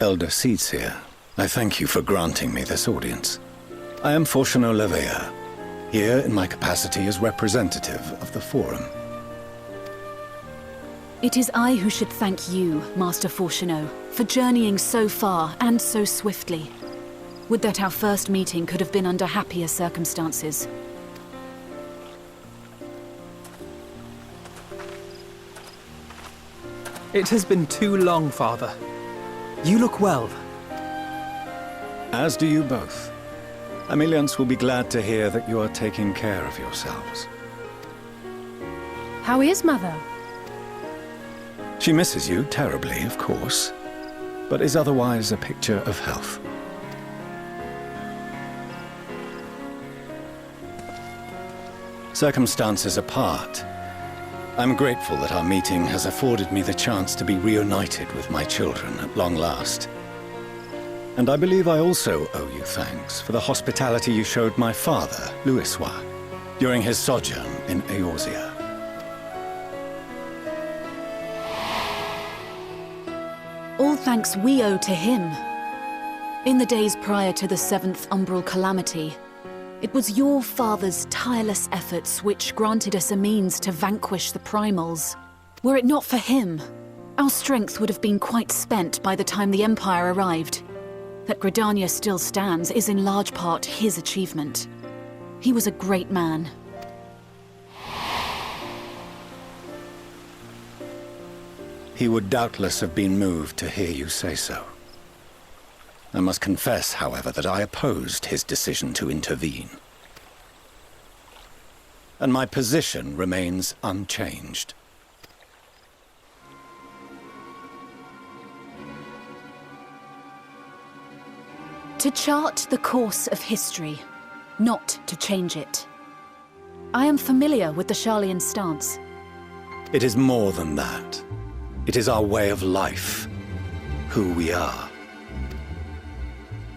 Elder Seedseer, I thank you for granting me this audience. I am Fortuno Levea, here in my capacity as representative of the Forum. It is I who should thank you, Master Fortuno, for journeying so far and so swiftly. Would that our first meeting could have been under happier circumstances. It has been too long, Father. You look well. As do you both. Ameliance will be glad to hear that you are taking care of yourselves. How is Mother? She misses you terribly, of course, but is otherwise a picture of health. Circumstances apart, I'm grateful that our meeting has afforded me the chance to be reunited with my children at long last. And I believe I also owe you thanks for the hospitality you showed my father, Louisoix, during his sojourn in Eorzea. All thanks we owe to him. In the days prior to the 7th Umbral Calamity, it was your father's tireless efforts which granted us a means to vanquish the Primals. Were it not for him, our strength would have been quite spent by the time the Empire arrived. That Gridania still stands is in large part his achievement. He was a great man. He would doubtless have been moved to hear you say so. I must confess, however, that I opposed his decision to intervene. And my position remains unchanged. To chart the course of history, not to change it. I am familiar with the Sharlayan stance. It is more than that. It is our way of life, who we are.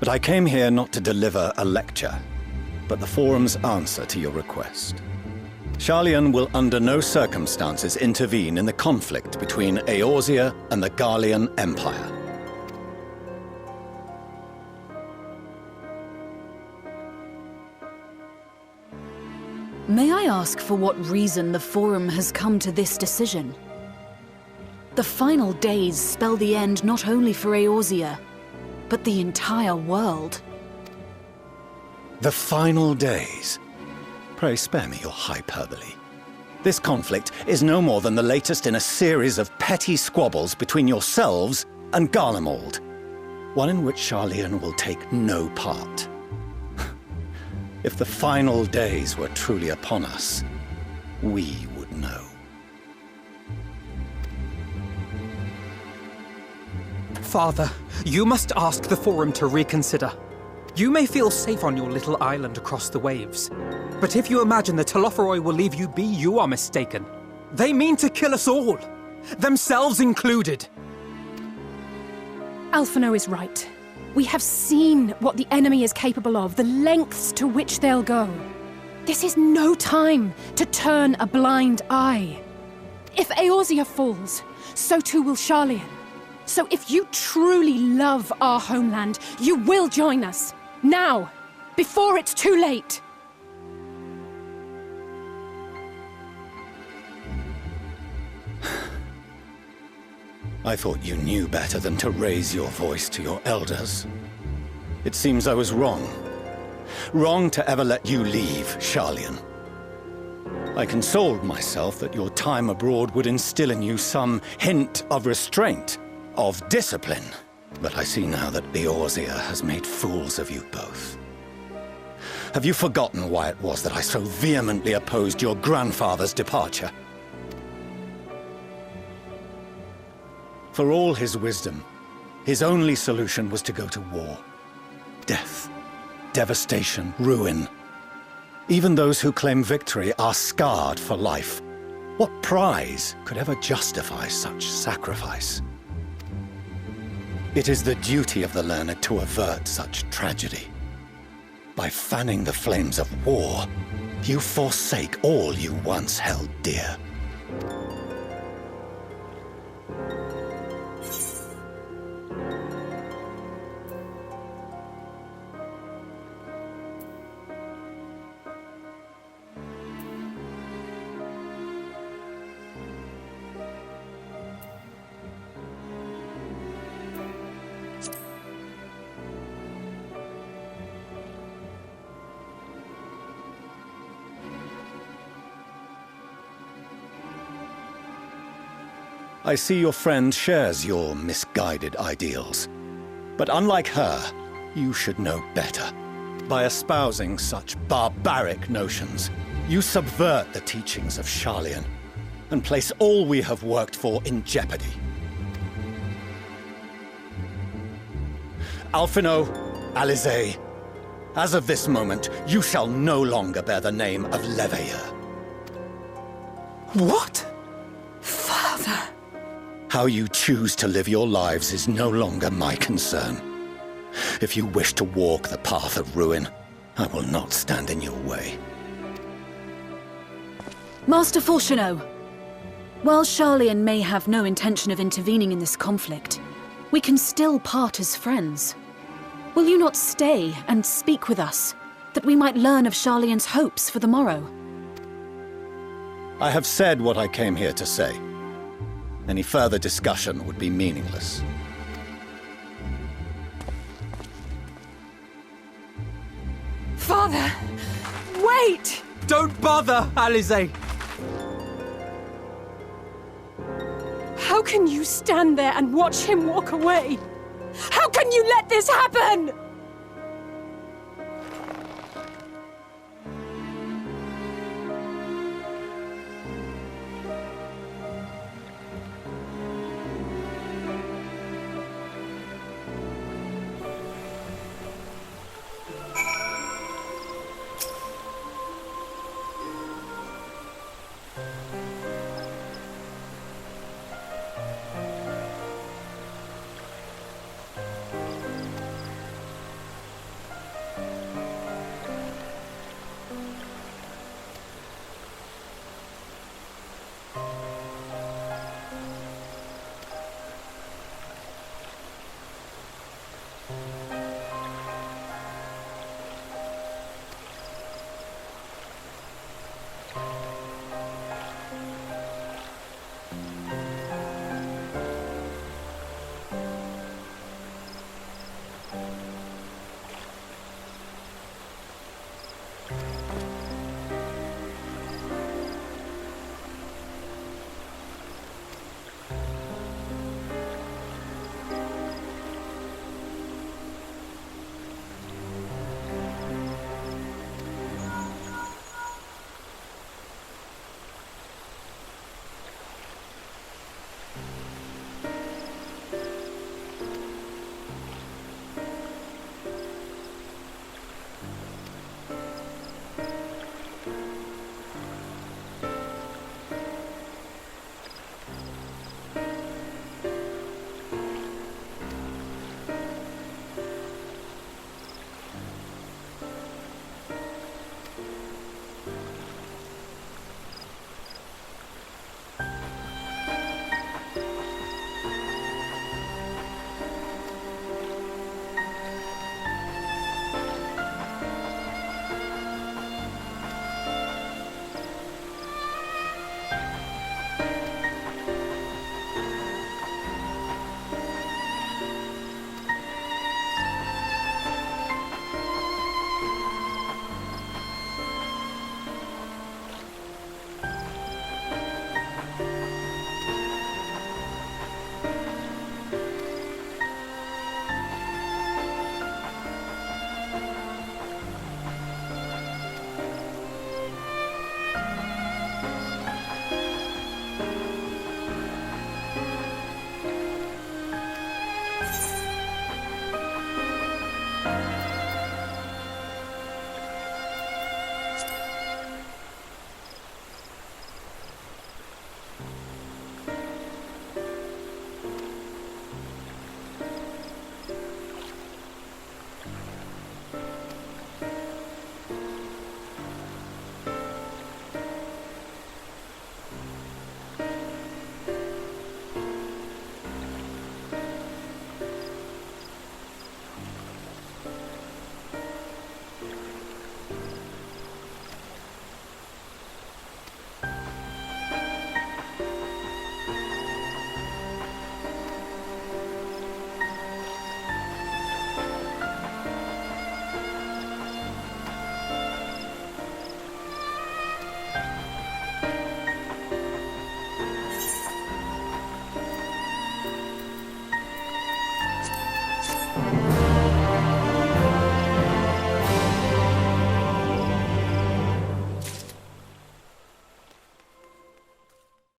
But I came here not to deliver a lecture, but the Forum's answer to your request. Sharlayan will under no circumstances intervene in the conflict between Eorzea and the Garlean Empire. May I ask for what reason the Forum has come to this decision? The final days spell the end not only for Eorzea, but the entire world. The final days? Pray spare me your hyperbole. This conflict is no more than the latest in a series of petty squabbles between yourselves and Garlemald, one in which Sharlayan will take no part. If the final days were truly upon us, we would know. Father, you must ask the Forum to reconsider. You may feel safe on your little island across the waves, but if you imagine the Telophoroi will leave you be, you are mistaken. They mean to kill us all, themselves included. Alphino is right. We have seen what the enemy is capable of, the lengths to which they'll go. This is no time to turn a blind eye. If Eorzea falls, so too will Sharlayan. So if you truly love our homeland, you will join us. Now, before it's too late. I thought you knew better than to raise your voice to your elders. It seems I was wrong. Wrong to ever let you leave, Sharlayan. I consoled myself that your time abroad would instill in you some hint of restraint, of discipline. But I see now that Eorzea has made fools of you both. Have you forgotten why it was that I so vehemently opposed your grandfather's departure? For all his wisdom, his only solution was to go to war. Death, devastation, ruin. Even those who claim victory are scarred for life. What prize could ever justify such sacrifice? It is the duty of the learned to avert such tragedy. By fanning the flames of war, you forsake all you once held dear. I see your friend shares your misguided ideals. But unlike her, you should know better. By espousing such barbaric notions, you subvert the teachings of Sharlayan and place all we have worked for in jeopardy. Alphino, Alizé, as of this moment, you shall no longer bear the name of Leveilleur. What? Father! How you choose to live your lives is no longer my concern. If you wish to walk the path of ruin, I will not stand in your way. Master Fourcheneau, while Sharlayan may have no intention of intervening in this conflict, we can still part as friends. Will you not stay and speak with us, that we might learn of Sharlayan's hopes for the morrow? I have said what I came here to say. Any further discussion would be meaningless. Father! Wait! Don't bother, Alizé! How can you stand there and watch him walk away? How can you let this happen?